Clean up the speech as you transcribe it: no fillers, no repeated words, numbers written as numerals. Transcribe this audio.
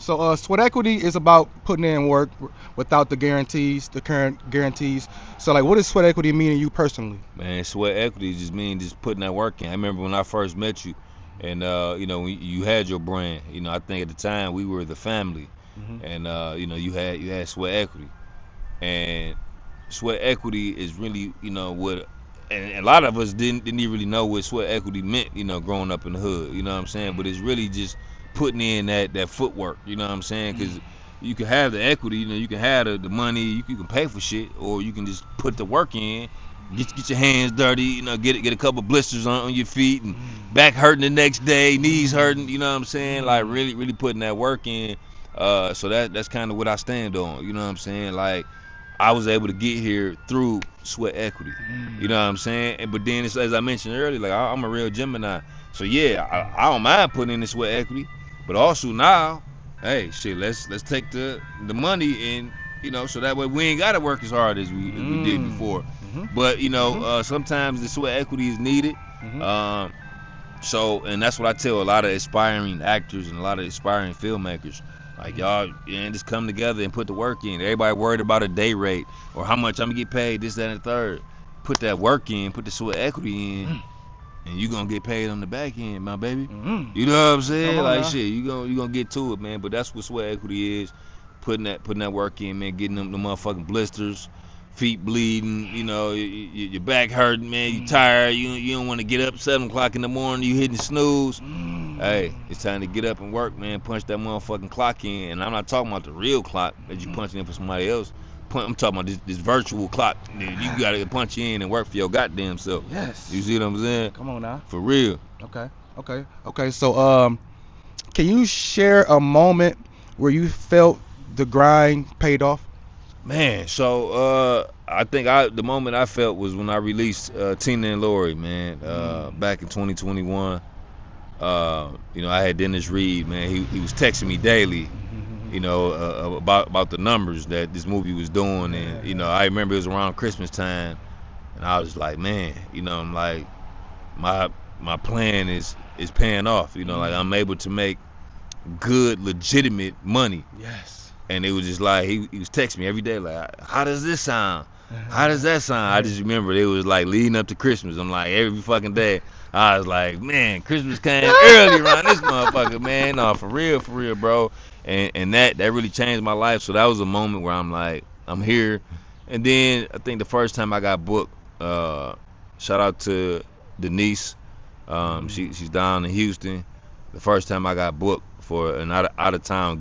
So sweat equity is about putting in work without the guarantees, the current guarantees. So like, what does sweat equity mean to you personally? Man, sweat equity just means just putting that work in. I remember when I first met you, and when you had your brand. I think at the time we were the family, Hmm. and you had sweat equity, and sweat equity is really what, and a lot of us didn't even really know what sweat equity meant. Growing up in the hood. You know what I'm saying? But it's really just putting in that footwork. You know what I'm saying? Because you can have the equity. You can have the money. You can pay for shit, or you can just put the work in. Get your hands dirty, get a couple blisters on your feet and back hurting the next day, knees hurting, you know what I'm saying? Like really putting that work in. So that's kind of what I stand on, you know what I'm saying? Like I was able to get here through sweat equity, you know what I'm saying? But then as I mentioned earlier, like I'm a real Gemini, so yeah, I don't mind putting in the sweat equity, but also now, hey, shit, let's take the money and so that way we ain't gotta work as hard as we did before. Mm-hmm. But Mm-hmm. sometimes the sweat equity is needed. Mm-hmm. Um, and that's what I tell a lot of aspiring actors and a lot of aspiring filmmakers. Like y'all, just come together and put the work in. Everybody worried about a day rate or how much I'm gonna get paid, this, that, and the third. Put that work in, put the sweat equity in, and you gonna get paid on the back end, my baby. Mm-hmm. You know what I'm Come saying? on Like now. shit, you gonna get to it, man. But that's what sweat equity is. Putting that work in, man. Getting them the motherfucking blisters, feet bleeding. Your back hurting, man. You tired. You don't want to get up 7 o'clock in the morning. You hitting snooze. Hey, it's time to get up and work, man. Punch that motherfucking clock in. And I'm not talking about the real clock that you punching in for somebody else. I'm talking about this virtual clock that you gotta punch in and work for your goddamn self. Yes. You see what I'm saying? Come on now. For real. Okay. Okay. Okay. So can you share a moment where you felt the grind paid off? Man, so I think the moment I felt was when I released Tina and Lori, man, back in 2021. I had Dennis Reed, man. He was texting me daily, about the numbers that this movie was doing, and I remember it was around Christmas time, and I was like, man, I'm like, my my plan is paying off, like I'm able to make good, legitimate money. Yes. And it was just like he was texting me every day, like, how does this sound? How does that sound? I just remember it was like leading up to Christmas. I'm like every fucking day. I was like, man, Christmas came early around this motherfucker, man. No, for real, bro. And that really changed my life. So that was a moment where I'm like, I'm here. And then I think the first time I got booked, shout out to Denise. She's down in Houston. The first time I got booked for an out of town